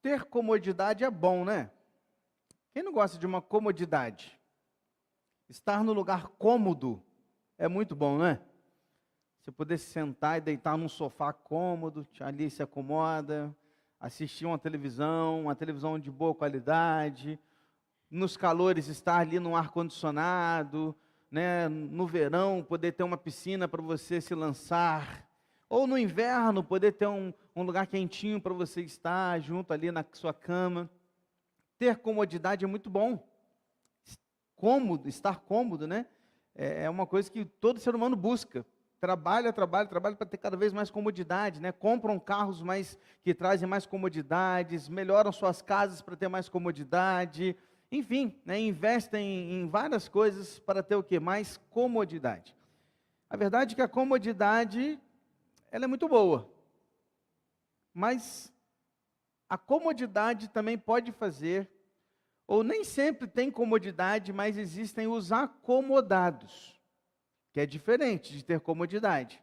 ter comodidade é bom, né? Quem não gosta de uma comodidade? Estar no lugar cômodo é muito bom, né? Você poder se sentar e deitar num sofá cômodo, ali se acomoda, assistir uma televisão de boa qualidade, nos calores estar ali no ar-condicionado, né? No verão poder ter uma piscina para você se lançar, ou no inverno poder ter um lugar quentinho para você estar junto ali na sua cama. Ter comodidade é muito bom. Cômodo, estar cômodo, né? É uma coisa que todo ser humano busca. Trabalha para ter cada vez mais comodidade, né? Compram carros que trazem mais comodidades, melhoram suas casas para ter mais comodidade, enfim, né? Investem em várias coisas para ter o quê? Mais comodidade. A verdade é que a comodidade, ela é muito boa, mas a comodidade também pode fazer, ou nem sempre tem comodidade, mas existem os acomodados, que é diferente de ter comodidade.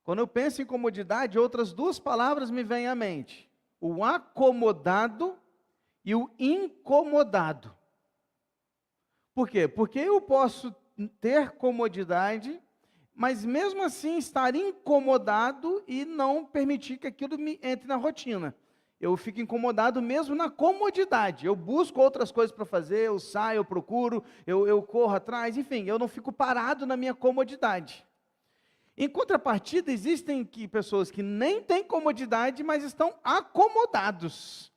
Quando eu penso em comodidade, outras duas palavras me vêm à mente: o acomodado e o incomodado. Por quê? Porque eu posso ter comodidade, mas mesmo assim estar incomodado e não permitir que aquilo me entre na rotina. Eu fico incomodado mesmo na comodidade. Eu busco outras coisas para fazer, eu saio, eu procuro, eu corro atrás, enfim, eu não fico parado na minha comodidade. Em contrapartida, existem pessoas que nem têm comodidade, mas estão acomodados,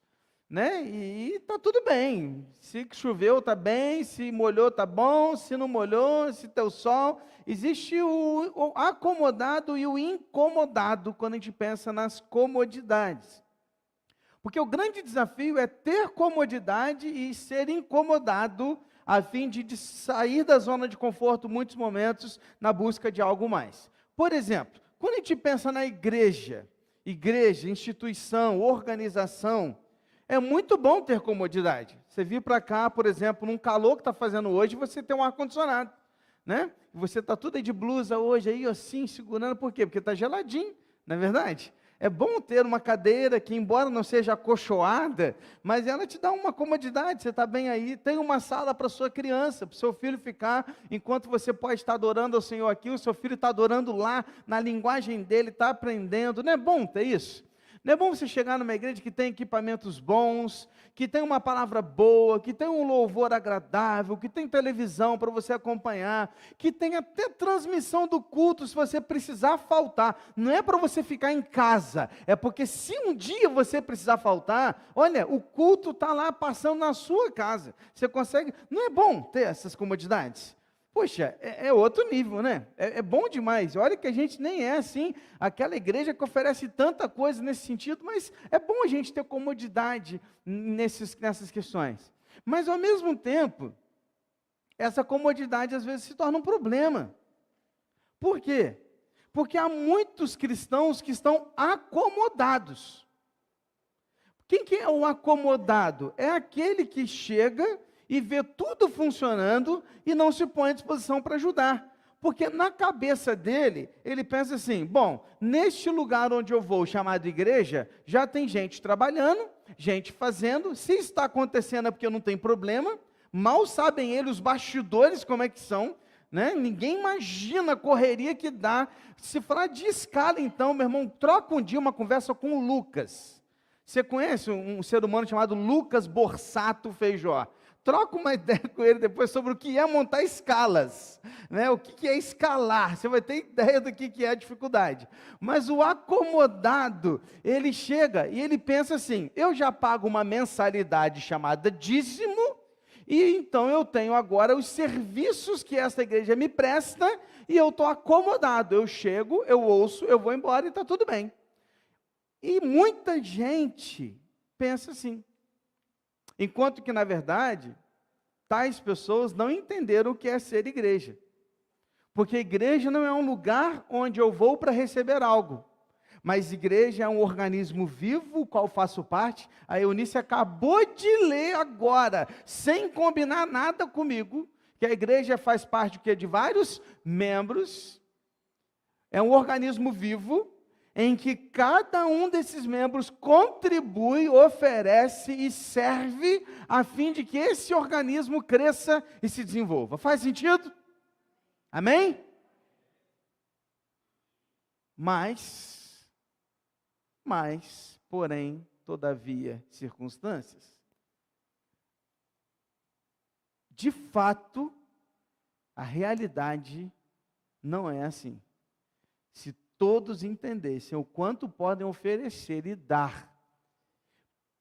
né? E está tudo bem. Se choveu, está bem. Se molhou, está bom. Se não molhou, se tem o sol. Existe o acomodado e o incomodado quando a gente pensa nas comodidades. Porque o grande desafio é ter comodidade e ser incomodado, a fim de sair da zona de conforto, muitos momentos, na busca de algo mais. Por exemplo, quando a gente pensa na igreja, instituição, organização, é muito bom ter comodidade. Você vir para cá, por exemplo, num calor que está fazendo hoje, você tem um ar-condicionado, né? Você está tudo aí de blusa hoje, aí assim, segurando, por quê? Porque está geladinho, não é verdade? É bom ter uma cadeira que, embora não seja acolchoada, mas ela te dá uma comodidade, você está bem aí. Tem uma sala para sua criança, para o seu filho ficar, enquanto você pode estar adorando ao Senhor aqui, o seu filho está adorando lá, na linguagem dele, está aprendendo. Não é bom ter isso? Não é bom você chegar numa igreja que tem equipamentos bons, que tem uma palavra boa, que tem um louvor agradável, que tem televisão para você acompanhar, que tem até transmissão do culto se você precisar faltar. Não é para você ficar em casa, é porque se um dia você precisar faltar, olha, o culto está lá passando na sua casa. Você consegue, não é bom ter essas comodidades? Poxa, é outro nível, né? É bom demais. Olha que a gente nem é assim, aquela igreja que oferece tanta coisa nesse sentido, mas é bom a gente ter comodidade nessas questões. Mas, ao mesmo tempo, essa comodidade às vezes se torna um problema. Por quê? Porque há muitos cristãos que estão acomodados. Quem que é o acomodado? É aquele que chega e vê tudo funcionando e não se põe à disposição para ajudar. Porque na cabeça dele, ele pensa assim: bom, neste lugar onde eu vou, chamado igreja, já tem gente trabalhando, gente fazendo, se está acontecendo é porque não tem problema, mal sabem ele os bastidores como é que são, né? Ninguém imagina a correria que dá. Se falar de escala então, meu irmão, troca um dia uma conversa com o Lucas. Você conhece um ser humano chamado Lucas Borsato Feijó? Troca uma ideia com ele depois sobre o que é montar escalas, né? O que é escalar, você vai ter ideia do que é a dificuldade. Mas o acomodado, ele chega e ele pensa assim: eu já pago uma mensalidade chamada dízimo, e então eu tenho agora os serviços que esta igreja me presta, e eu estou acomodado, eu chego, eu ouço, eu vou embora e está tudo bem. E muita gente pensa assim. Enquanto que, na verdade, tais pessoas não entenderam o que é ser igreja. Porque igreja não é um lugar onde eu vou para receber algo. Mas igreja é um organismo vivo, o qual faço parte. A Eunice acabou de ler agora, sem combinar nada comigo, que a igreja faz parte de vários membros. É um organismo vivo. em que cada um desses membros contribui, oferece e serve a fim de que esse organismo cresça e se desenvolva. Faz sentido? Amém? Mas, porém, todavia, circunstâncias. De fato, a realidade não é assim. Se todos entendessem o quanto podem oferecer e dar,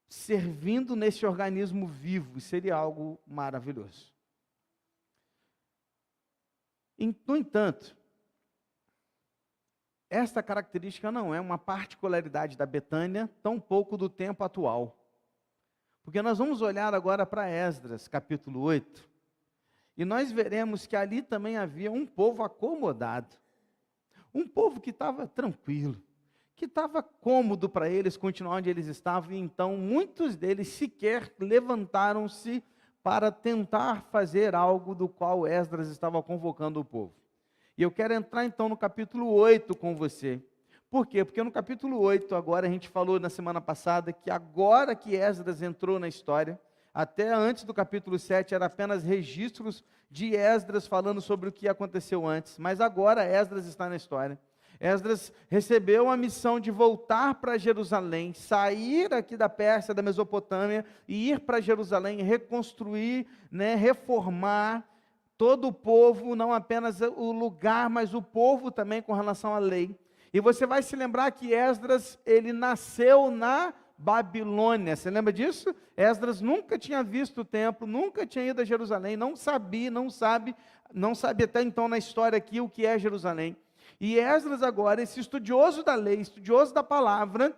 servindo nesse organismo vivo, seria algo maravilhoso. No entanto, esta característica não é uma particularidade da Betânia, tampouco do tempo atual. Porque nós vamos olhar agora para Esdras, capítulo 8, e nós veremos que ali também havia um povo acomodado. Um povo que estava tranquilo, que estava cômodo para eles continuar onde eles estavam, e então muitos deles sequer levantaram-se para tentar fazer algo do qual Esdras estava convocando o povo. E eu quero entrar então no capítulo 8 com você. Por quê? Porque no capítulo 8, agora a gente falou na semana passada, que agora que Esdras entrou na história, até antes do capítulo 7 era apenas registros de Esdras falando sobre o que aconteceu antes, mas agora Esdras está na história. Esdras recebeu a missão de voltar para Jerusalém, sair aqui da Pérsia, da Mesopotâmia, e ir para Jerusalém, reconstruir, reformar todo o povo, não apenas o lugar, mas o povo também com relação à lei. E você vai se lembrar que Esdras, ele nasceu na Babilônia. Você lembra disso? Esdras nunca tinha visto o templo, nunca tinha ido a Jerusalém, não sabe até então na história aqui o que é Jerusalém. E Esdras agora, esse estudioso da lei, estudioso da palavra,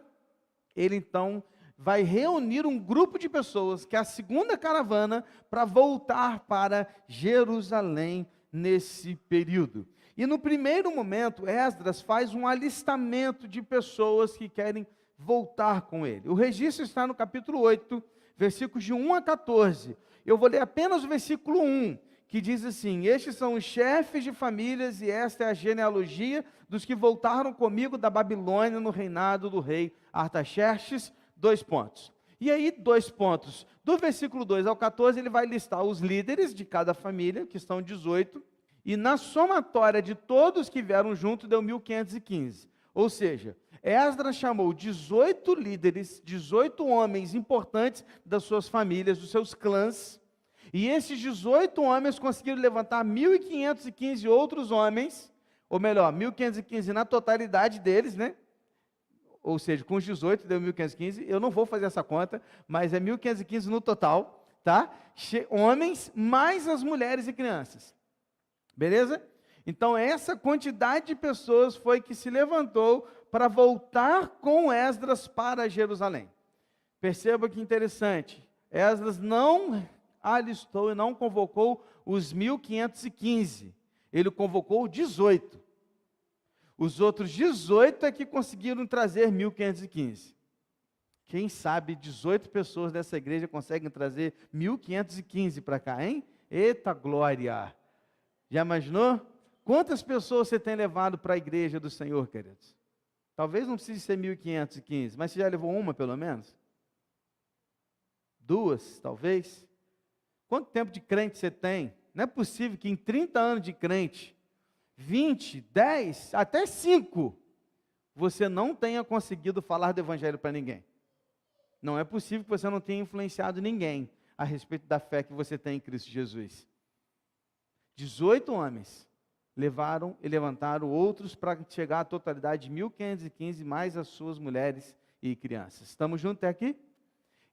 ele então vai reunir um grupo de pessoas, que é a segunda caravana, para voltar para Jerusalém nesse período. E no primeiro momento, Esdras faz um alistamento de pessoas que querem voltar com ele. O registro está no capítulo 8, versículos de 1 a 14. Eu vou ler apenas o versículo 1, que diz assim: estes são os chefes de famílias e esta é a genealogia dos que voltaram comigo da Babilônia no reinado do rei Artaxerxes, 2 pontos. E aí, 2 pontos. Do versículo 2 ao 14, ele vai listar os líderes de cada família, que são 18, e na somatória de todos que vieram junto, deu 1515. Ou seja, Esdras chamou 18 líderes, 18 homens importantes das suas famílias, dos seus clãs, e esses 18 homens conseguiram levantar 1515 outros homens, ou melhor, 1515 na totalidade deles, Ou seja, com os 18 deu 1515, eu não vou fazer essa conta, mas é 1515 no total, tá? Homens mais as mulheres e crianças. Beleza? Então essa quantidade de pessoas foi que se levantou para voltar com Esdras para Jerusalém. Perceba que interessante, Esdras não alistou e não convocou os 1515, ele convocou 18. Os outros 18 é que conseguiram trazer 1515. Quem sabe 18 pessoas dessa igreja conseguem trazer 1515 para cá, hein? Eita glória! Já imaginou? Quantas pessoas você tem levado para a igreja do Senhor, queridos? Talvez não precise ser 1515, mas você já levou uma pelo menos? 2, talvez? Quanto tempo de crente você tem? Não é possível que em 30 anos de crente, 20, 10, até 5, você não tenha conseguido falar do evangelho para ninguém. Não é possível que você não tenha influenciado ninguém a respeito da fé que você tem em Cristo Jesus. 18 homens levaram e levantaram outros para chegar à totalidade de 1515, mais as suas mulheres e crianças. Estamos juntos até aqui?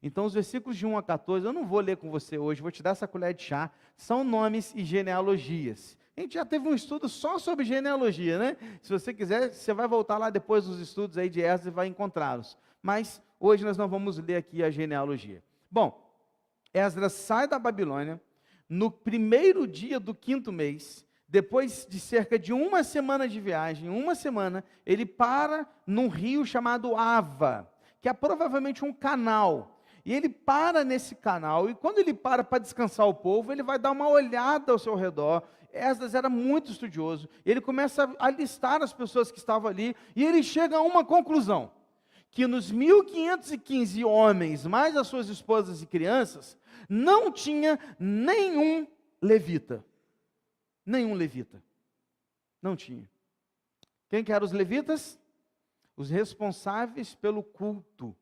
Então, os versículos de 1 a 14, eu não vou ler com você hoje, vou te dar essa colher de chá, são nomes e genealogias. A gente já teve um estudo só sobre genealogia, Se você quiser, você vai voltar lá depois dos estudos aí de Esdras e vai encontrá-los. Mas hoje nós não vamos ler aqui a genealogia. Bom, Esdras sai da Babilônia no primeiro dia do 5º mês, depois de cerca de 1 semana de viagem, ele para num rio chamado Ava, que é provavelmente um canal. E ele para nesse canal, e quando ele para descansar o povo, ele vai dar uma olhada ao seu redor. Esdras era muito estudioso. Ele começa a listar as pessoas que estavam ali, e ele chega a uma conclusão, que nos 1515 homens, mais as suas esposas e crianças, não tinha nenhum levita. Nenhum levita. Não tinha. Quem que eram os levitas? Os responsáveis pelo culto,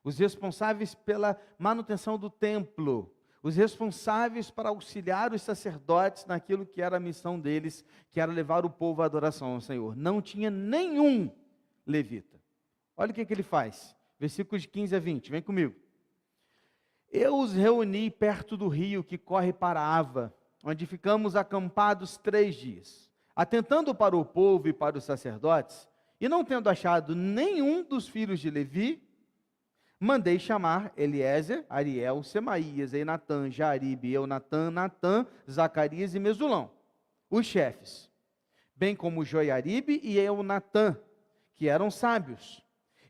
os responsáveis pela manutenção do templo, os responsáveis para auxiliar os sacerdotes naquilo que era a missão deles, que era levar o povo à adoração ao Senhor. Não tinha nenhum levita. Olha o que ele faz, versículos de 15 a 20, vem comigo. Eu os reuni perto do rio que corre para Ava, onde ficamos acampados 3 dias, atentando para o povo e para os sacerdotes, e não tendo achado nenhum dos filhos de Levi, mandei chamar Eliezer, Ariel, Semaías, Einatã, Jaribe, Eunatã, Natã, Zacarias e Mesulão, os chefes, bem como Joiaribe e Eunatã, que eram sábios.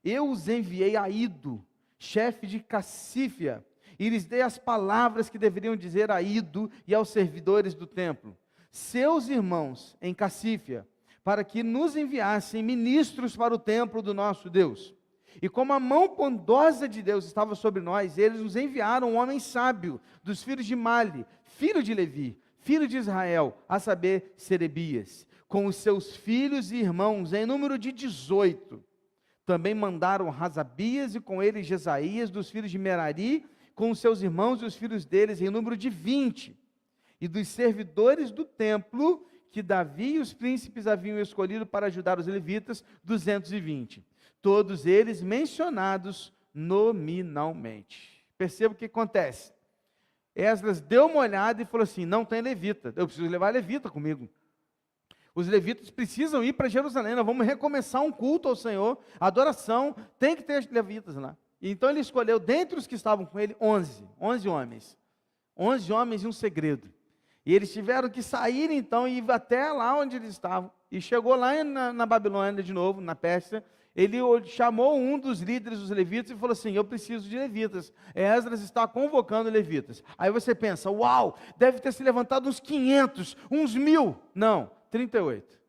Eu os enviei a Ido, chefe de Cassífia, e lhes dei as palavras que deveriam dizer a Ido e aos servidores do templo, seus irmãos em Cassífia, para que nos enviassem ministros para o templo do nosso Deus. E como a mão bondosa de Deus estava sobre nós, eles nos enviaram um homem sábio, dos filhos de Mali, filho de Levi, filho de Israel, a saber, Serebias, com os seus filhos e irmãos, em número de 18. Também mandaram Razabias e com ele Jesaías, dos filhos de Merari, com os seus irmãos e os filhos deles, em número de 20. E dos servidores do templo, que Davi e os príncipes haviam escolhido para ajudar os levitas, 220. Todos eles mencionados nominalmente. Perceba o que acontece. Esdras deu uma olhada e falou assim: não tem levita, eu preciso levar levita comigo. Os levitas precisam ir para Jerusalém, nós vamos recomeçar um culto ao Senhor, adoração, tem que ter levitas lá. Então ele escolheu, dentre os que estavam com ele, 11 homens. 11 homens e um segredo. E eles tiveram que sair então e ir até lá onde eles estavam. E chegou lá na Babilônia de novo, na Pérsia. Ele chamou um dos líderes dos levitas e falou assim: eu preciso de levitas. Esdras está convocando levitas. Aí você pensa: uau, deve ter se levantado uns 500, uns 1000. Não, 38.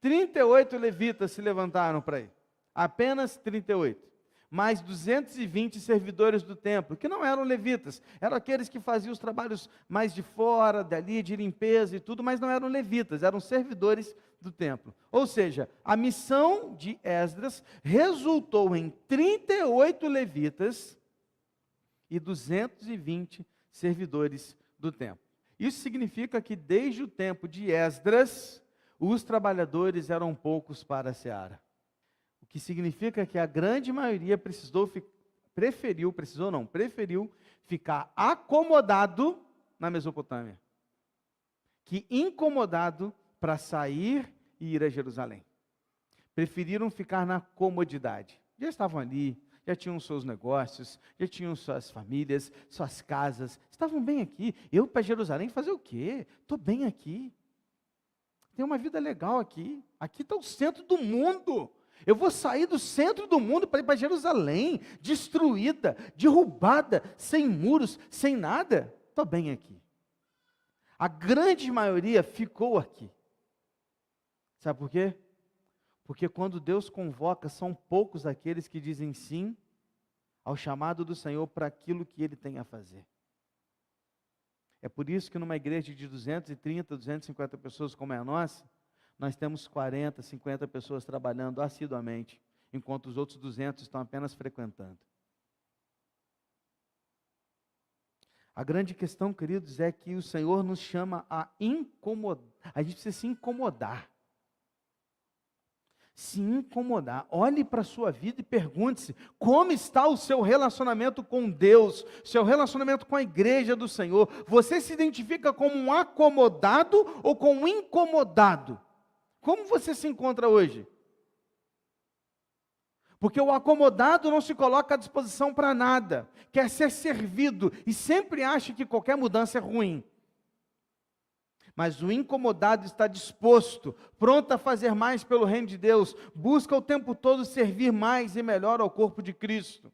38 levitas se levantaram para ir. Apenas 38. Mais 220 servidores do templo, que não eram levitas, eram aqueles que faziam os trabalhos mais de fora, dali, de limpeza e tudo, mas não eram levitas, eram servidores do templo. Ou seja, a missão de Esdras resultou em 38 levitas e 220 servidores do templo. Isso significa que desde o tempo de Esdras, os trabalhadores eram poucos para a seara. O que significa que a grande maioria preferiu ficar acomodado na Mesopotâmia, que incomodado para sair e ir a Jerusalém. Preferiram ficar na comodidade. Já estavam ali, já tinham seus negócios, já tinham suas famílias, suas casas, estavam bem aqui. Eu para Jerusalém fazer o quê? Estou bem aqui. Tem uma vida legal aqui. Aqui está o centro do mundo. Eu vou sair do centro do mundo para ir para Jerusalém, destruída, derrubada, sem muros, sem nada. Estou bem aqui. A grande maioria ficou aqui. Sabe por quê? Porque quando Deus convoca, são poucos aqueles que dizem sim ao chamado do Senhor para aquilo que Ele tem a fazer. É por isso que numa igreja de 230, 250 pessoas como é a nossa, nós temos 40, 50 pessoas trabalhando assiduamente, enquanto os outros 200 estão apenas frequentando. A grande questão, queridos, é que o Senhor nos chama a incomodar. A gente precisa se incomodar. Se incomodar. Olhe para a sua vida e pergunte-se: como está o seu relacionamento com Deus, seu relacionamento com a igreja do Senhor? Você se identifica como um acomodado ou como um incomodado? Como você se encontra hoje? Porque o acomodado não se coloca à disposição para nada, quer ser servido e sempre acha que qualquer mudança é ruim. Mas o incomodado está disposto, pronto a fazer mais pelo reino de Deus, busca o tempo todo servir mais e melhor ao corpo de Cristo.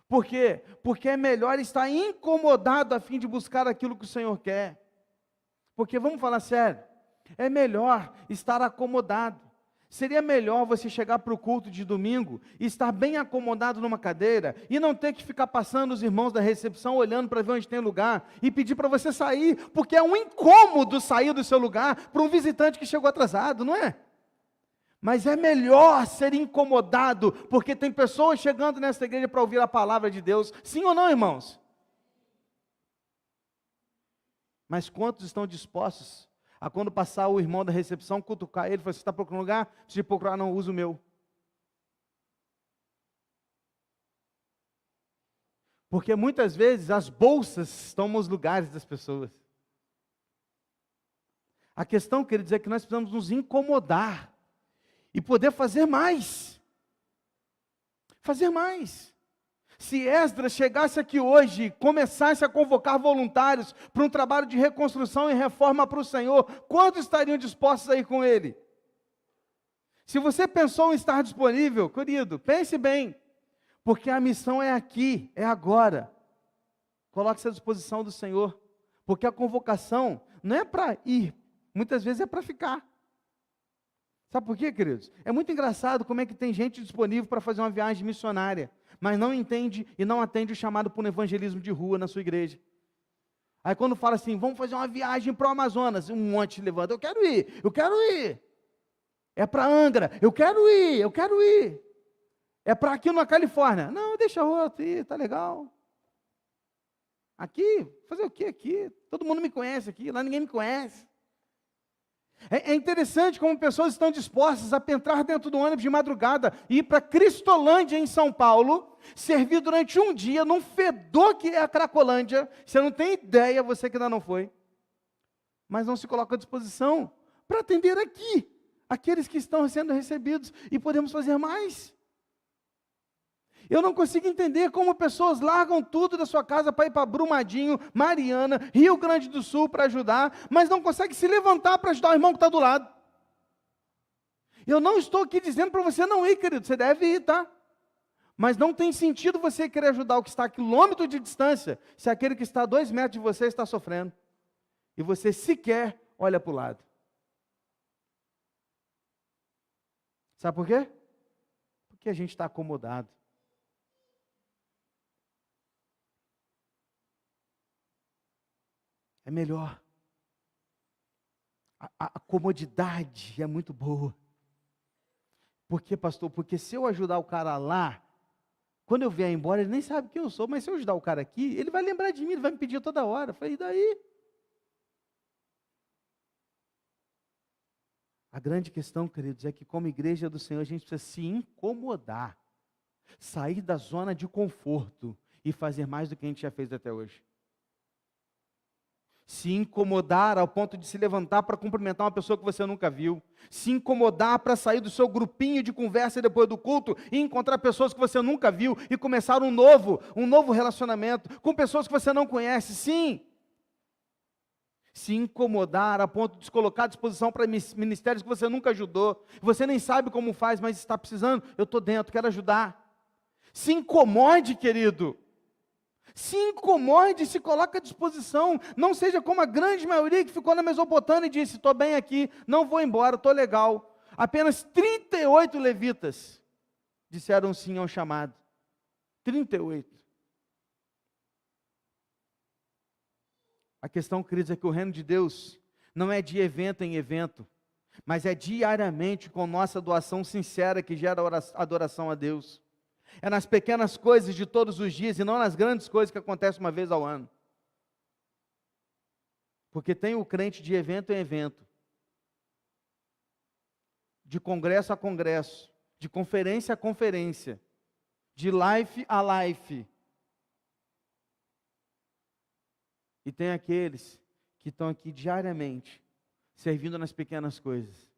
Por quê? Porque é melhor estar incomodado a fim de buscar aquilo que o Senhor quer. Porque vamos falar sério, é melhor estar acomodado. Seria melhor você chegar para o culto de domingo e estar bem acomodado numa cadeira e não ter que ficar passando os irmãos da recepção olhando para ver onde tem lugar e pedir para você sair, porque é um incômodo sair do seu lugar para um visitante que chegou atrasado, não é? Mas é melhor ser incomodado, porque tem pessoas chegando nessa igreja para ouvir a palavra de Deus, sim ou não, irmãos? Mas quantos estão dispostos a quando passar o irmão da recepção, cutucar ele, falar, você está procurando lugar? Se procurar, não, usa o meu. Porque muitas vezes as bolsas tomam os lugares das pessoas. A questão, queridos, é que nós precisamos nos incomodar e poder fazer mais. Fazer mais. Se Esdras chegasse aqui hoje e começasse a convocar voluntários para um trabalho de reconstrução e reforma para o Senhor, quantos estariam dispostos a ir com ele? Se você pensou em estar disponível, querido, pense bem, porque a missão é aqui, é agora. Coloque-se à disposição do Senhor, porque a convocação não é para ir, muitas vezes é para ficar. Sabe por quê, queridos? É muito engraçado como é que tem gente disponível para fazer uma viagem missionária, mas não entende e não atende o chamado por um evangelismo de rua na sua igreja. Aí quando fala assim, vamos fazer uma viagem para o Amazonas, um monte se levanta, eu quero ir. É para Angra, eu quero ir. É para aqui na Califórnia. Não, deixa outro ir, tá legal. Aqui, fazer o quê aqui? Todo mundo me conhece aqui, lá ninguém me conhece. É interessante como pessoas estão dispostas a entrar dentro do ônibus de madrugada e ir para Cristolândia, em São Paulo, servir durante um dia num fedor que é a Cracolândia. Você não tem ideia, você que ainda não foi. Mas não se coloca à disposição para atender aqui, aqueles que estão sendo recebidos, e podemos fazer mais. Eu não consigo entender como pessoas largam tudo da sua casa para ir para Brumadinho, Mariana, Rio Grande do Sul para ajudar, mas não conseguem se levantar para ajudar o irmão que está do lado. Eu não estou aqui dizendo para você não ir, querido, você deve ir, tá? Mas não tem sentido você querer ajudar o que está a quilômetro de distância, se aquele que está a 2 metros de você está sofrendo, e você sequer olha para o lado. Sabe por quê? Porque a gente está acomodado. É melhor. A comodidade é muito boa. Por quê, pastor? Porque se eu ajudar o cara lá, quando eu vier embora, ele nem sabe quem eu sou, mas se eu ajudar o cara aqui, ele vai lembrar de mim, ele vai me pedir toda hora. Eu falei, e daí? A grande questão, queridos, é que como igreja do Senhor, a gente precisa se incomodar, sair da zona de conforto e fazer mais do que a gente já fez até hoje. Se incomodar ao ponto de se levantar para cumprimentar uma pessoa que você nunca viu. Se incomodar para sair do seu grupinho de conversa depois do culto e encontrar pessoas que você nunca viu e começar um novo relacionamento com pessoas que você não conhece. Sim. Se incomodar a ponto de se colocar à disposição para ministérios que você nunca ajudou. Você nem sabe como faz, mas está precisando. Eu estou dentro, quero ajudar. Se incomode, querido. Se incomode, se coloque à disposição, não seja como a grande maioria que ficou na Mesopotâmia e disse, estou bem aqui, não vou embora, estou legal. Apenas 38 levitas disseram sim ao chamado. 38. A questão, queridos, é que o reino de Deus não é de evento em evento, mas é diariamente com nossa doação sincera que gera adoração a Deus. É nas pequenas coisas de todos os dias e não nas grandes coisas que acontecem uma vez ao ano. Porque tem o crente de evento em evento, de congresso a congresso, de conferência a conferência, de life a life. E tem aqueles que estão aqui diariamente, servindo nas pequenas coisas.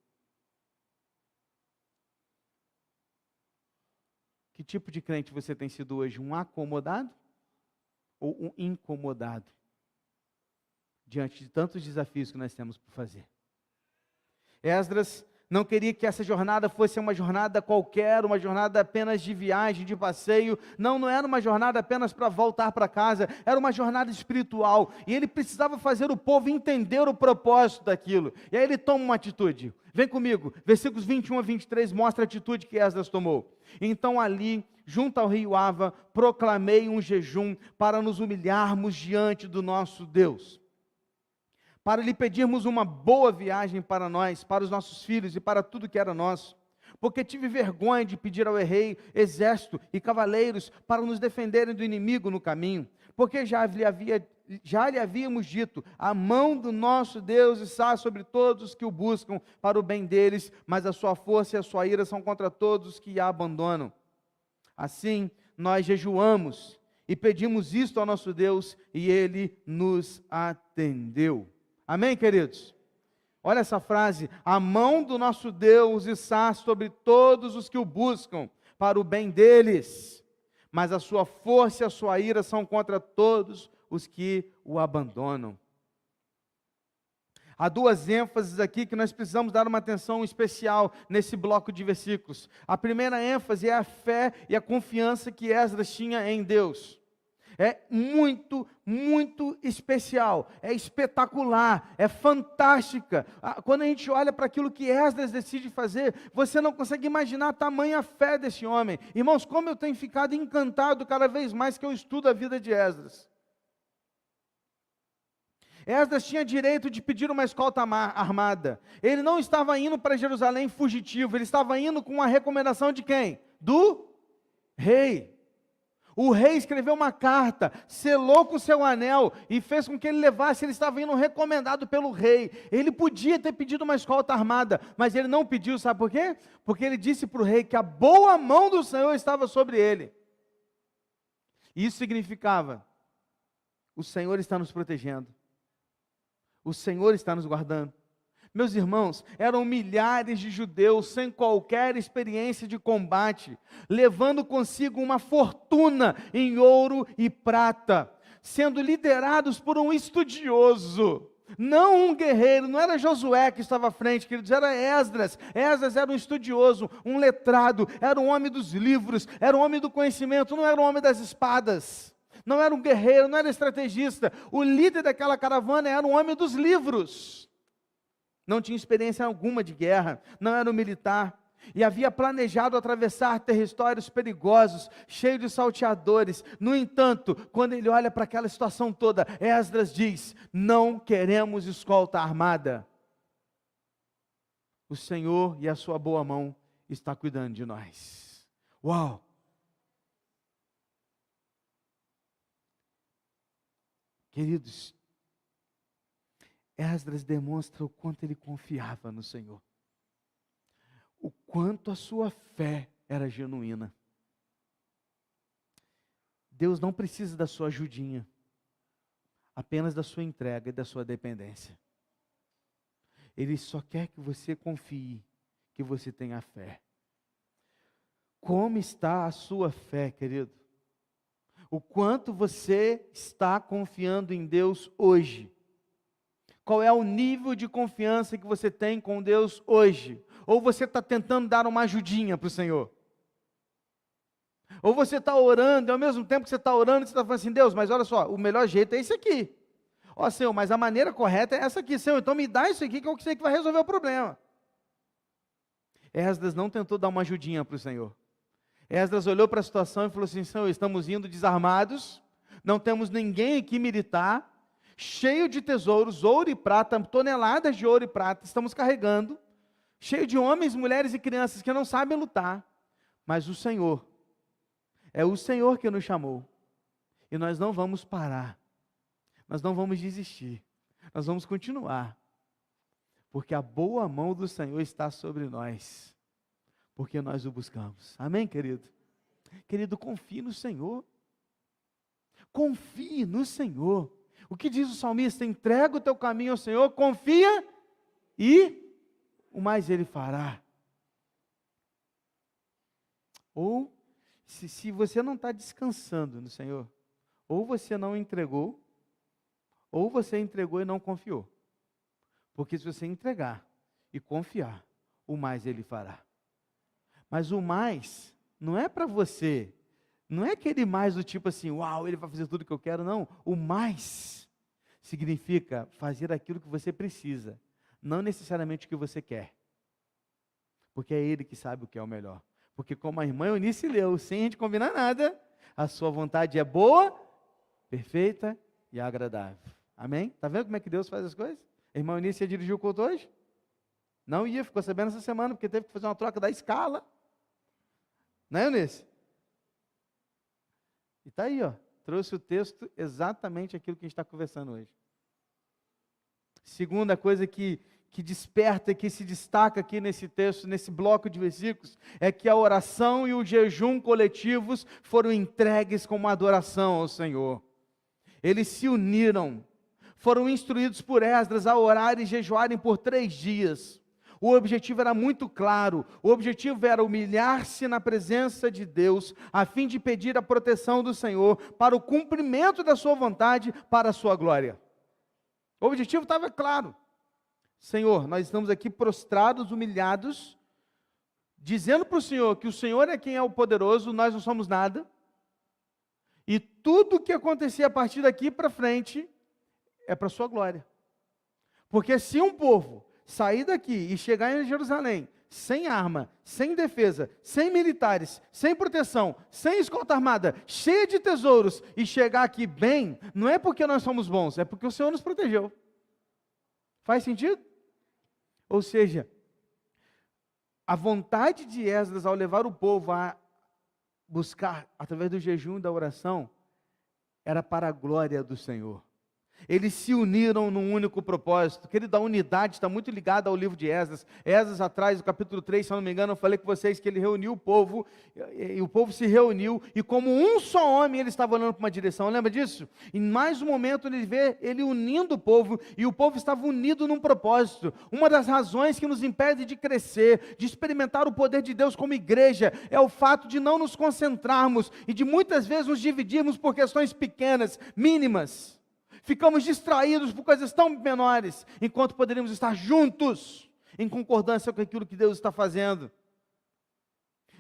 Que tipo de crente você tem sido hoje? Um acomodado ou um incomodado? Diante de tantos desafios que nós temos por fazer. Esdras Não queria que essa jornada fosse uma jornada qualquer, uma jornada apenas de viagem, de passeio. Não, não era uma jornada apenas para voltar para casa, era uma jornada espiritual. E ele precisava fazer o povo entender o propósito daquilo. E aí ele toma uma atitude. Vem comigo, versículos 21 a 23 mostra a atitude que Esdras tomou. Então ali, junto ao rio Ava, proclamei um jejum para nos humilharmos diante do nosso Deus, para lhe pedirmos uma boa viagem para nós, para os nossos filhos e para tudo que era nosso. Porque tive vergonha de pedir ao rei exército e cavaleiros para nos defenderem do inimigo no caminho. Porque já lhe havíamos dito, a mão do nosso Deus está sobre todos os que o buscam para o bem deles, mas a sua força e a sua ira são contra todos os que a abandonam. Assim, nós jejuamos e pedimos isto ao nosso Deus, e Ele nos atendeu. Amém, queridos? Olha essa frase, a mão do nosso Deus está sobre todos os que o buscam, para o bem deles, mas a sua força e a sua ira são contra todos os que o abandonam. Há duas ênfases aqui que nós precisamos dar uma atenção especial nesse bloco de versículos. A primeira ênfase é a fé e a confiança que Esdras tinha em Deus. É muito, muito especial, é espetacular, é fantástica. Quando a gente olha para aquilo que Esdras decide fazer, você não consegue imaginar a tamanha fé desse homem. Irmãos, como eu tenho ficado encantado cada vez mais que eu estudo a vida de Esdras. Esdras tinha direito de pedir uma escolta armada. Ele não estava indo para Jerusalém fugitivo, ele estava indo com a recomendação de quem? Do rei. O rei escreveu uma carta, selou com seu anel e fez com que ele levasse, ele estava indo recomendado pelo rei. Ele podia ter pedido uma escolta armada, mas ele não pediu, sabe por quê? Porque ele disse para o rei que a boa mão do Senhor estava sobre ele. Isso significava, o Senhor está nos protegendo, o Senhor está nos guardando. Meus irmãos, eram milhares de judeus sem qualquer experiência de combate, levando consigo uma fortuna em ouro e prata, sendo liderados por um estudioso, não um guerreiro. Não era Josué que estava à frente, queridos, era Esdras. Esdras era um estudioso, um letrado, era um homem dos livros, era um homem do conhecimento, não era um homem das espadas, não era um guerreiro, não era estrategista. O líder daquela caravana era um homem dos livros. Não tinha experiência alguma de guerra, não era um militar, e havia planejado atravessar territórios perigosos, cheios de salteadores. No entanto, quando ele olha para aquela situação toda, Esdras diz: não queremos escolta armada. O Senhor e a sua boa mão está cuidando de nós. Uau! Queridos, Esdras demonstra o quanto ele confiava no Senhor, o quanto a sua fé era genuína. Deus não precisa da sua ajudinha, apenas da sua entrega e da sua dependência. Ele só quer que você confie, que você tenha fé. Como está a sua fé, querido? O quanto você está confiando em Deus hoje? Qual é o nível de confiança que você tem com Deus hoje? Ou você está tentando dar uma ajudinha para o Senhor? Ou você está orando, e ao mesmo tempo que você está orando, você está falando assim: Deus, mas olha só, o melhor jeito é esse aqui. Ó Senhor, mas a maneira correta é essa aqui. Senhor, então me dá isso aqui que eu sei que vai resolver o problema. Esdras não tentou dar uma ajudinha para o Senhor. Esdras olhou para a situação e falou assim: Senhor, estamos indo desarmados, não temos ninguém aqui militar, cheio de tesouros, ouro e prata, toneladas de ouro e prata, estamos carregando, cheio de homens, mulheres e crianças que não sabem lutar, mas o Senhor, é o Senhor que nos chamou, e nós não vamos parar, nós não vamos desistir, nós vamos continuar, porque a boa mão do Senhor está sobre nós, porque nós o buscamos. Amém, querido? Querido, confie no Senhor, confie no Senhor. O que diz o salmista? Entrega o teu caminho ao Senhor, confia e o mais Ele fará. Ou, se você não está descansando no Senhor, ou você não entregou, ou você entregou e não confiou. Porque se você entregar e confiar, o mais Ele fará. Mas o mais não é para você, não é aquele mais do tipo assim, uau, Ele vai fazer tudo o que eu quero, não. O mais significa fazer aquilo que você precisa, não necessariamente o que você quer. Porque é Ele que sabe o que é o melhor. Porque como a irmã Eunice leu, sem a gente combinar nada, a sua vontade é boa, perfeita e agradável. Amém? Está vendo como é que Deus faz as coisas? A irmã Eunice ia dirigir o culto hoje? Não ia, ficou sabendo essa semana, porque teve que fazer uma troca da escala. Não é, Eunice? E está aí, ó. Trouxe o texto exatamente aquilo que a gente está conversando hoje. Segunda coisa que desperta, que se destaca aqui nesse texto, nesse bloco de versículos, é que a oração e o jejum coletivos foram entregues como adoração ao Senhor. Eles se uniram, foram instruídos por Esdras a orar e jejuarem por 3 dias. O objetivo era muito claro, o objetivo era humilhar-se na presença de Deus, a fim de pedir a proteção do Senhor, para o cumprimento da sua vontade, para a sua glória. O objetivo estava claro. Senhor, nós estamos aqui prostrados, humilhados, dizendo para o Senhor que o Senhor é quem é o poderoso, nós não somos nada, e tudo o que acontecer a partir daqui para frente, é para a sua glória. Porque se um povo sair daqui e chegar em Jerusalém, sem arma, sem defesa, sem militares, sem proteção, sem escolta armada, cheia de tesouros, e chegar aqui bem, não é porque nós somos bons, é porque o Senhor nos protegeu. Faz sentido? Ou seja, a vontade de Esdras ao levar o povo a buscar, através do jejum e da oração, era para a glória do Senhor. Eles se uniram num único propósito. Querido, a unidade está muito ligada ao livro de Esdras. Esdras atrás, no capítulo 3, se eu não me engano, eu falei com vocês que ele reuniu o povo, e o povo se reuniu, e como um só homem, ele estava olhando para uma direção. Lembra disso? Em mais um momento, ele vê ele unindo o povo, e o povo estava unido num propósito. Uma das razões que nos impede de crescer, de experimentar o poder de Deus como igreja, é o fato de não nos concentrarmos, e de muitas vezes nos dividirmos por questões pequenas, mínimas. Ficamos distraídos por coisas tão menores, enquanto poderíamos estar juntos, em concordância com aquilo que Deus está fazendo.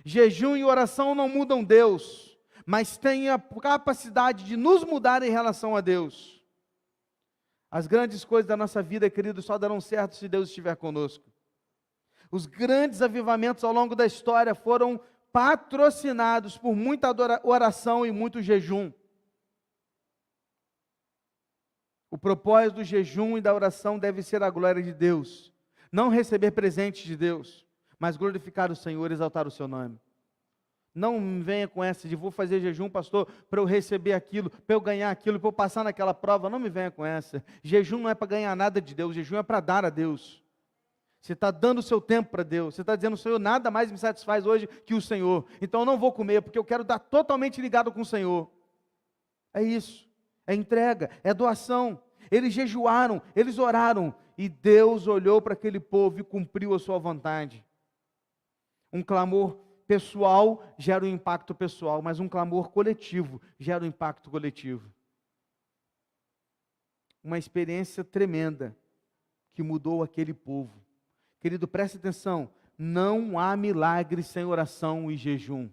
Jejum e oração não mudam Deus, mas têm a capacidade de nos mudar em relação a Deus. As grandes coisas da nossa vida, querido, só darão certo se Deus estiver conosco. Os grandes avivamentos ao longo da história foram patrocinados por muita oração e muito jejum. O propósito do jejum e da oração deve ser a glória de Deus. Não receber presentes de Deus, mas glorificar o Senhor e exaltar o seu nome. Não me venha com essa de vou fazer jejum, pastor, para eu receber aquilo, para eu ganhar aquilo, para eu passar naquela prova. Não me venha com essa. Jejum não é para ganhar nada de Deus, jejum é para dar a Deus. Você está dando o seu tempo para Deus. Você está dizendo, Senhor, nada mais me satisfaz hoje que o Senhor. Então eu não vou comer, porque eu quero estar totalmente ligado com o Senhor. É isso. É entrega, é doação. Eles jejuaram, eles oraram, e Deus olhou para aquele povo e cumpriu a sua vontade. Um clamor pessoal gera um impacto pessoal, mas um clamor coletivo gera um impacto coletivo. Uma experiência tremenda que mudou aquele povo. Querido, preste atenção, não há milagre sem oração e jejum.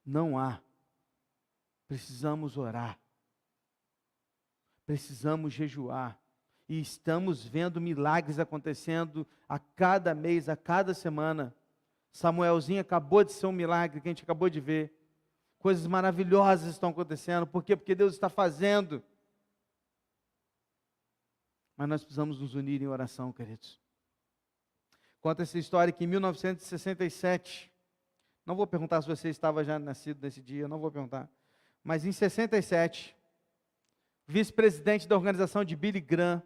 Não há. Precisamos orar, precisamos jejuar, e estamos vendo milagres acontecendo a cada mês, a cada semana. Samuelzinho acabou de ser um milagre que a gente acabou de ver. Coisas maravilhosas estão acontecendo. Por quê? Porque Deus está fazendo. Mas nós precisamos nos unir em oração, queridos. Conta essa história que em 1967, não vou perguntar se você estava já nascido nesse dia, não vou perguntar. Mas em 67, vice-presidente da organização de Billy Graham,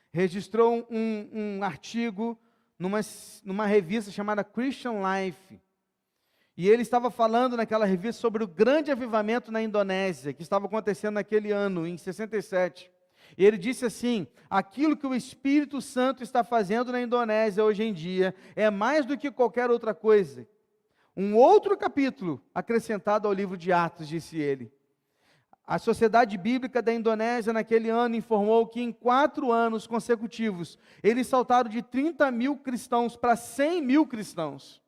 registrou um artigo numa revista chamada Christian Life. E ele estava falando naquela revista sobre o grande avivamento na Indonésia, que estava acontecendo naquele ano, em 67. E ele disse assim, aquilo que o Espírito Santo está fazendo na Indonésia hoje em dia, é mais do que qualquer outra coisa. Um outro capítulo acrescentado ao livro de Atos, disse ele. A Sociedade Bíblica da Indonésia, naquele ano, informou que em 4 anos consecutivos, eles saltaram de 30 mil cristãos para 100 mil cristãos.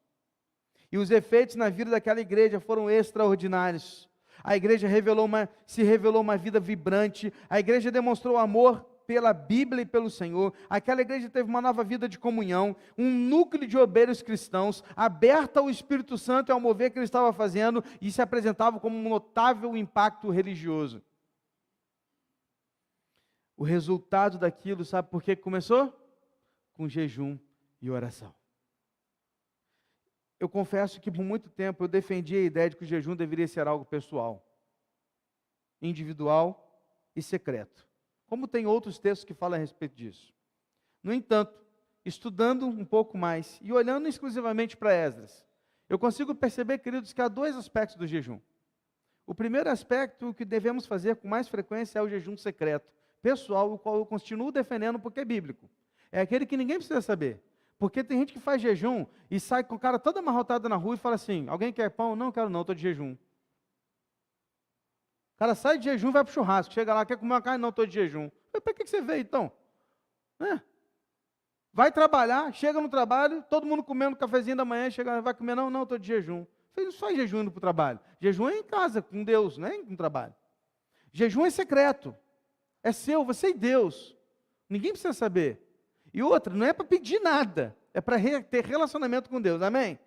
E os efeitos na vida daquela igreja foram extraordinários. A igreja se revelou uma vida vibrante, a igreja demonstrou amor pela Bíblia e pelo Senhor, aquela igreja teve uma nova vida de comunhão, um núcleo de obreiros cristãos, aberta ao Espírito Santo e ao mover que ele estava fazendo, e se apresentava como um notável impacto religioso. O resultado daquilo, sabe por que começou? Com jejum e oração. Eu confesso que por muito tempo eu defendi a ideia de que o jejum deveria ser algo pessoal, individual e secreto. Como tem outros textos que falam a respeito disso. No entanto, estudando um pouco mais e olhando exclusivamente para Esdras, eu consigo perceber, queridos, que há 2 aspectos do jejum. O primeiro aspecto, o que devemos fazer com mais frequência, é o jejum secreto, pessoal, o qual eu continuo defendendo porque é bíblico. É aquele que ninguém precisa saber. Porque tem gente que faz jejum e sai com o cara toda amarrotada na rua e fala assim: alguém quer pão? Não quero não, estou de jejum. O cara sai de jejum e vai para o churrasco. Chega lá, quer comer uma carne? Não, estou de jejum. Para que você veio então? Vai trabalhar, chega no trabalho, todo mundo comendo cafezinho da manhã, chega, vai comer? Não, estou de jejum. Você não faz jejum indo para o trabalho. Jejum é em casa, com Deus, não é no trabalho. Jejum é secreto. É seu, você e Deus. Ninguém precisa saber. E outra, não é para pedir nada. É para ter relacionamento com Deus. Amém?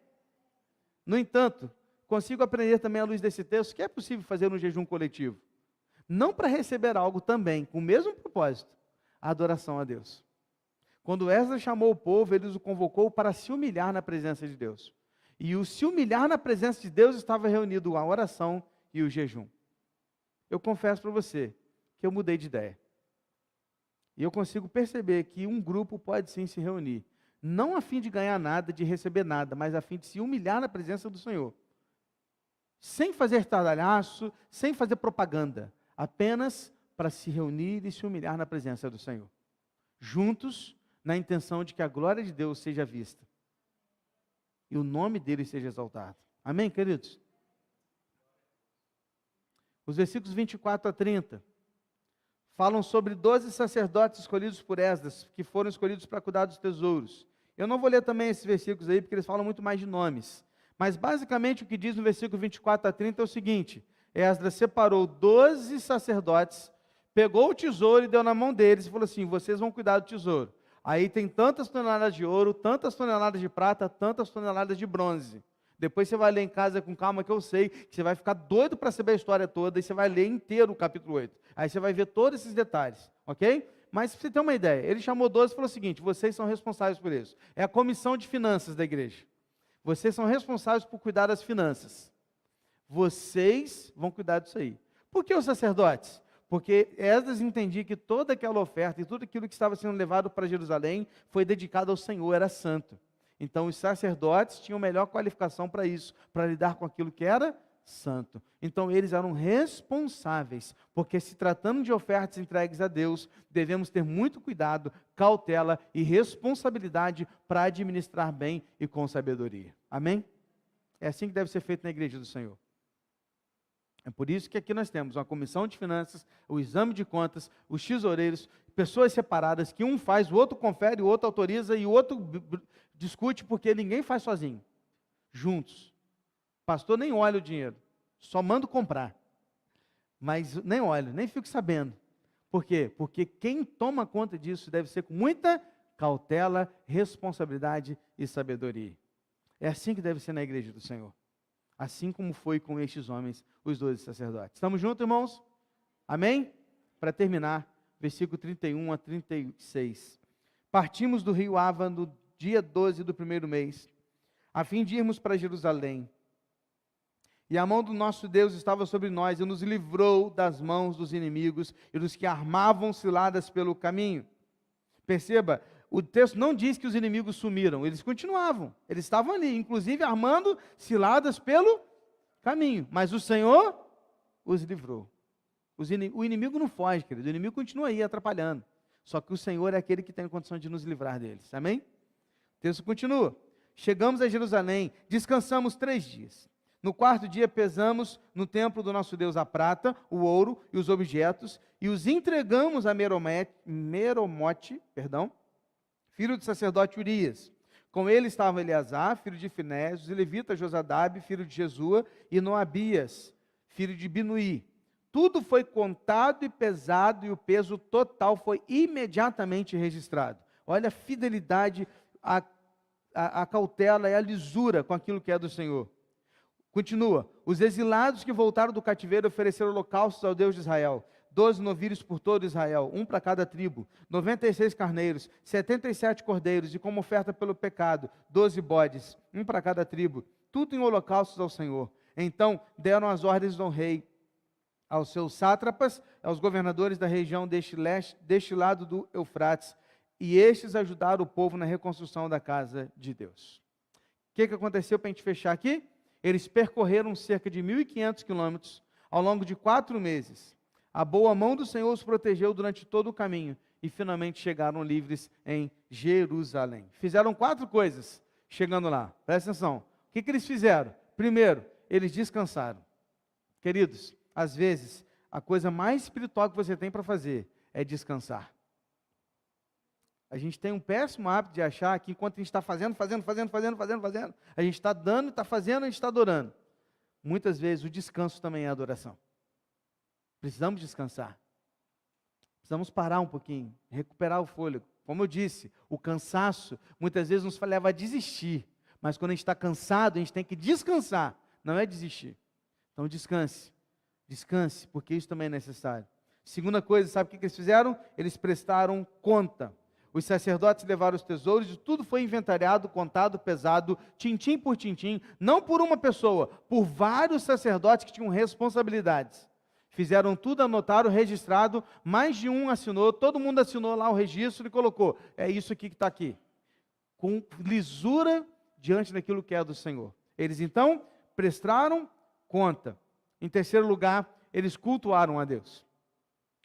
No entanto, consigo aprender também à luz desse texto que é possível fazer um jejum coletivo. Não para receber algo também, com o mesmo propósito, a adoração a Deus. Quando Esdras chamou o povo, ele os convocou para se humilhar na presença de Deus. E o se humilhar na presença de Deus estava reunido a oração e o jejum. Eu confesso para você que eu mudei de ideia. E eu consigo perceber que um grupo pode sim se reunir, não a fim de ganhar nada, de receber nada, mas a fim de se humilhar na presença do Senhor. Sem fazer estardalhaço, sem fazer propaganda, apenas para se reunir e se humilhar na presença do Senhor. Juntos, na intenção de que a glória de Deus seja vista. E o nome dele seja exaltado. Amém, queridos? Os versículos 24 a 30 falam sobre 12 sacerdotes escolhidos por Esdras, que foram escolhidos para cuidar dos tesouros. Eu não vou ler também esses versículos aí, porque eles falam muito mais de nomes. Mas basicamente o que diz no versículo 24 a 30 é o seguinte: Esdras separou 12 sacerdotes, pegou o tesouro e deu na mão deles e falou assim: vocês vão cuidar do tesouro. Aí tem tantas toneladas de ouro, tantas toneladas de prata, tantas toneladas de bronze. Depois você vai ler em casa com calma, que eu sei que você vai ficar doido para saber a história toda, e você vai ler inteiro o capítulo 8. Aí você vai ver todos esses detalhes, ok? Mas para você ter uma ideia, ele chamou 12 e falou o seguinte: vocês são responsáveis por isso. É a comissão de finanças da igreja. Vocês são responsáveis por cuidar das finanças. Vocês vão cuidar disso aí. Por que os sacerdotes? Porque Esdras entendia que toda aquela oferta e tudo aquilo que estava sendo levado para Jerusalém foi dedicado ao Senhor, era santo. Então os sacerdotes tinham melhor qualificação para isso, para lidar com aquilo que era santo. Então eles eram responsáveis, porque se tratando de ofertas entregues a Deus, devemos ter muito cuidado, cautela e responsabilidade para administrar bem e com sabedoria. Amém? É assim que deve ser feito na igreja do Senhor. É por isso que aqui nós temos uma comissão de finanças, o exame de contas, os tesoureiros, pessoas separadas, que um faz, o outro confere, o outro autoriza e o outro discute, porque ninguém faz sozinho. Juntos. Pastor nem olha o dinheiro, só mando comprar. Mas nem olho, nem fico sabendo. Por quê? Porque quem toma conta disso deve ser com muita cautela, responsabilidade e sabedoria. É assim que deve ser na igreja do Senhor. Assim como foi com estes homens, os 12 sacerdotes. Estamos juntos, irmãos? Amém? Para terminar, versículo 31 a 36. Partimos do rio Ava no dia 12 do primeiro mês, a fim de irmos para Jerusalém. E a mão do nosso Deus estava sobre nós, e nos livrou das mãos dos inimigos e dos que armavam ciladas pelo caminho. Perceba, o texto não diz que os inimigos sumiram, eles continuavam, eles estavam ali, inclusive armando ciladas pelo caminho, mas o Senhor os livrou. O inimigo não foge, querido, o inimigo continua aí atrapalhando, só que o Senhor é aquele que tem condição de nos livrar deles, amém? O texto continua: chegamos a Jerusalém, descansamos 3 dias. No quarto dia pesamos no templo do nosso Deus a prata, o ouro e os objetos, e os entregamos a Meromote, filho do sacerdote Urias. Com ele estavam Eleazar, filho de Finés, os levitas Josadabe, filho de Jesua, e Noabias, filho de Binuí. Tudo foi contado e pesado, e o peso total foi imediatamente registrado. Olha a fidelidade, a cautela e a lisura com aquilo que é do Senhor. Continua, os exilados que voltaram do cativeiro ofereceram holocaustos ao Deus de Israel, 12 novilhos por todo Israel, um para cada tribo, 96 carneiros, 77 cordeiros, e como oferta pelo pecado, 12 bodes, um para cada tribo, tudo em holocaustos ao Senhor. Então deram as ordens do rei aos seus sátrapas, aos governadores da região deste lado do Eufrates, e estes ajudaram o povo na reconstrução da casa de Deus. O que aconteceu para a gente fechar aqui? Eles percorreram cerca de 1.500 quilômetros ao longo de 4 meses. A boa mão do Senhor os protegeu durante todo o caminho e finalmente chegaram livres em Jerusalém. Fizeram 4 coisas chegando lá. Presta atenção. O que eles fizeram? Primeiro, eles descansaram. Queridos, às vezes, a coisa mais espiritual que você tem para fazer é descansar. A gente tem um péssimo hábito de achar que enquanto a gente está fazendo, a gente está dando, está fazendo, a gente está adorando. Muitas vezes o descanso também é adoração. Precisamos descansar. Precisamos parar um pouquinho, recuperar o fôlego. Como eu disse, o cansaço muitas vezes nos leva a desistir. Mas quando a gente está cansado, a gente tem que descansar, não é desistir. Então descanse. Descanse, porque isso também é necessário. Segunda coisa, sabe o que eles fizeram? Eles prestaram conta. Os sacerdotes levaram os tesouros e tudo foi inventariado, contado, pesado, tintim por tintim, não por uma pessoa, por vários sacerdotes que tinham responsabilidades. Fizeram tudo, anotaram, registrado, mais de um assinou, todo mundo assinou lá o registro e colocou, é isso aqui que está aqui. Com lisura diante daquilo que é do Senhor. Eles então prestaram conta. Em terceiro lugar, eles cultuaram a Deus.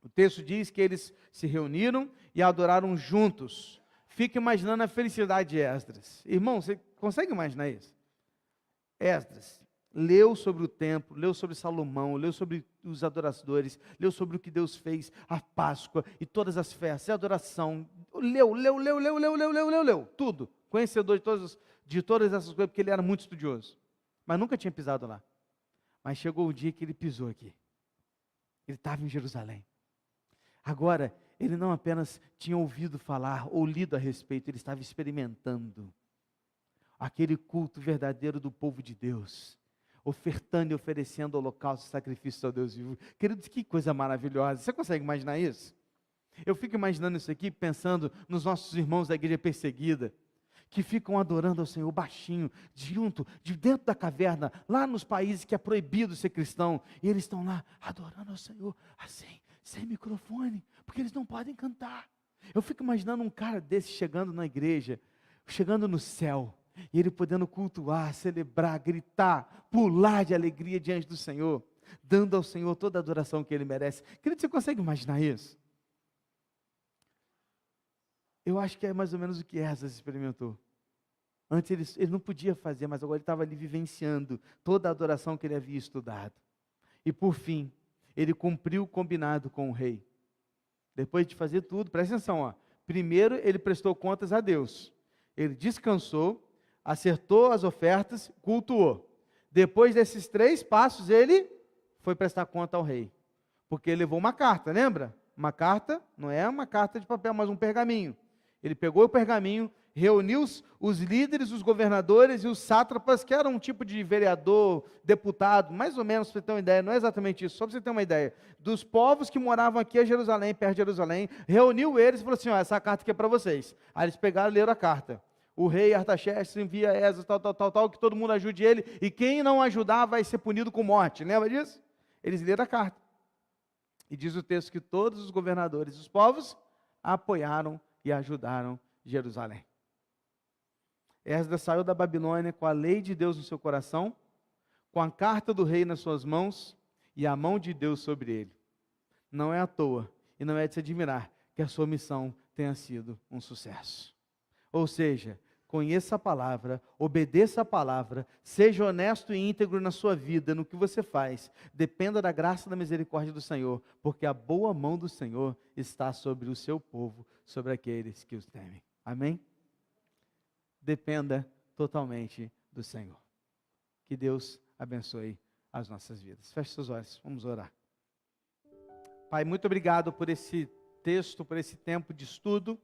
O texto diz que eles se reuniram e adoraram juntos. Fica imaginando a felicidade de Esdras. Irmão, você consegue imaginar isso? Esdras leu sobre o templo, leu sobre Salomão, leu sobre os adoradores, leu sobre o que Deus fez, a Páscoa e todas as festas, a adoração. Leu, tudo. Conhecedor de todas essas coisas, porque ele era muito estudioso. Mas nunca tinha pisado lá. Mas chegou o dia que ele pisou aqui. Ele estava em Jerusalém. Agora, ele não apenas tinha ouvido falar ou lido a respeito, ele estava experimentando aquele culto verdadeiro do povo de Deus, ofertando e oferecendo holocausto e sacrifícios ao Deus vivo. Queridos, que coisa maravilhosa. Você consegue imaginar isso? Eu fico imaginando isso aqui, pensando nos nossos irmãos da igreja perseguida, que ficam adorando ao Senhor baixinho, de dentro da caverna, lá nos países que é proibido ser cristão, e eles estão lá adorando ao Senhor, assim, sem microfone, porque eles não podem cantar. Eu fico imaginando um cara desse chegando na igreja, chegando no céu, e ele podendo cultuar, celebrar, gritar, pular de alegria diante do Senhor, dando ao Senhor toda a adoração que Ele merece. Querido, você consegue imaginar isso? Eu acho que é mais ou menos o que Esdras experimentou. Antes ele não podia fazer, mas agora ele estava ali vivenciando toda a adoração que ele havia estudado. E por fim, ele cumpriu o combinado com o rei. Depois de fazer tudo, presta atenção, ó. Primeiro ele prestou contas a Deus. Ele descansou, acertou as ofertas, cultuou. Depois desses 3 passos, ele foi prestar conta ao rei. Porque ele levou uma carta, lembra? Uma carta, não é uma carta de papel, mas um pergaminho. Ele pegou o pergaminho, reuniu os líderes, os governadores e os sátrapas, que eram um tipo de vereador, deputado, mais ou menos, para você ter uma ideia, não é exatamente isso, só para você ter uma ideia, dos povos que moravam aqui em Jerusalém, perto de Jerusalém, reuniu eles e falou assim, ó, essa carta aqui é para vocês. Aí eles pegaram e leram a carta. O rei Artaxerxes envia Esdras, tal, que todo mundo ajude ele, e quem não ajudar vai ser punido com morte, lembra disso? Eles leram a carta. E diz o texto que todos os governadores dos povos apoiaram e ajudaram Jerusalém. Esdras saiu da Babilônia com a lei de Deus no seu coração, com a carta do rei nas suas mãos e a mão de Deus sobre ele. Não é à toa e não é de se admirar que a sua missão tenha sido um sucesso. Ou seja, conheça a palavra, obedeça a palavra, seja honesto e íntegro na sua vida, no que você faz. Dependa da graça e da misericórdia do Senhor, porque a boa mão do Senhor está sobre o seu povo, sobre aqueles que os temem. Amém? Dependa totalmente do Senhor. Que Deus abençoe as nossas vidas. Feche seus olhos, vamos orar. Pai, muito obrigado por esse texto, por esse tempo de estudo.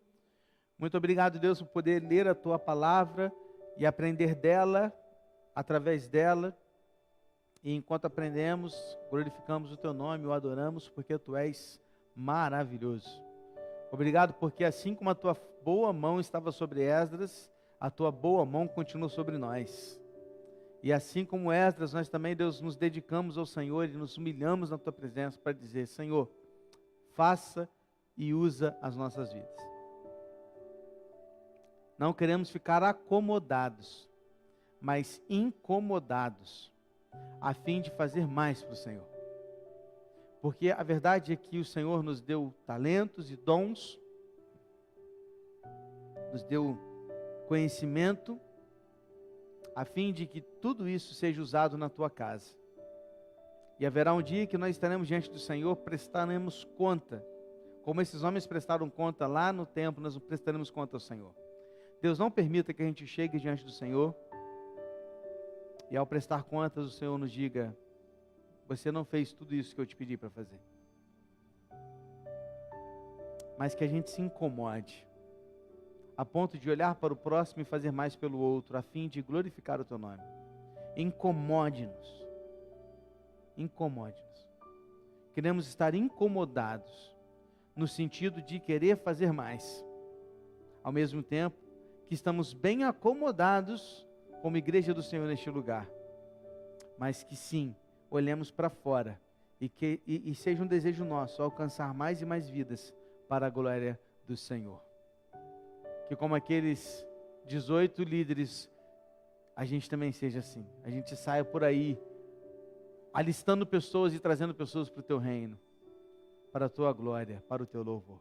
Muito obrigado, Deus, por poder ler a Tua palavra e aprender dela, através dela. E enquanto aprendemos, glorificamos o Teu nome, o adoramos, porque Tu és maravilhoso. Obrigado porque assim como a Tua boa mão estava sobre Esdras, a Tua boa mão continua sobre nós. E assim como Esdras, nós também, Deus, nos dedicamos ao Senhor e nos humilhamos na Tua presença para dizer: Senhor, faça e usa as nossas vidas. Não queremos ficar acomodados, mas incomodados, a fim de fazer mais para o Senhor. Porque a verdade é que o Senhor nos deu talentos e dons, nos deu conhecimento, a fim de que tudo isso seja usado na tua casa. E haverá um dia que nós estaremos diante do Senhor, prestaremos conta, como esses homens prestaram conta lá no templo, nós prestaremos conta ao Senhor. Deus, não permita que a gente chegue diante do Senhor e ao prestar contas o Senhor nos diga: você não fez tudo isso que eu te pedi para fazer. Mas que a gente se incomode, a ponto de olhar para o próximo e fazer mais pelo outro, a fim de glorificar o teu nome. Incomode-nos. Incomode-nos. Queremos estar incomodados, no sentido de querer fazer mais. Ao mesmo tempo que estamos bem acomodados como igreja do Senhor neste lugar. Mas que sim, olhemos para fora e seja um desejo nosso alcançar mais e mais vidas para a glória do Senhor. Que como aqueles 18 líderes, a gente também seja assim. A gente saia por aí, alistando pessoas e trazendo pessoas para o teu reino, para a tua glória, para o teu louvor.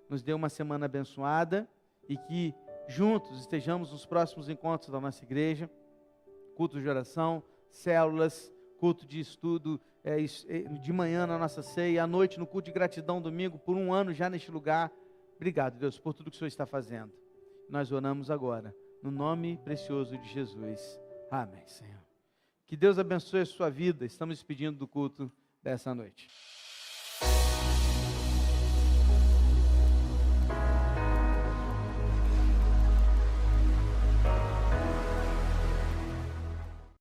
Nos dê uma semana abençoada e que juntos estejamos nos próximos encontros da nossa igreja, culto de oração, células, culto de estudo, de manhã na nossa ceia, à noite no culto de gratidão, domingo, por um ano já neste lugar. Obrigado, Deus, por tudo que o Senhor está fazendo. Nós oramos agora, no nome precioso de Jesus. Amém, Senhor. Que Deus abençoe a sua vida. Estamos despedindo do culto dessa noite.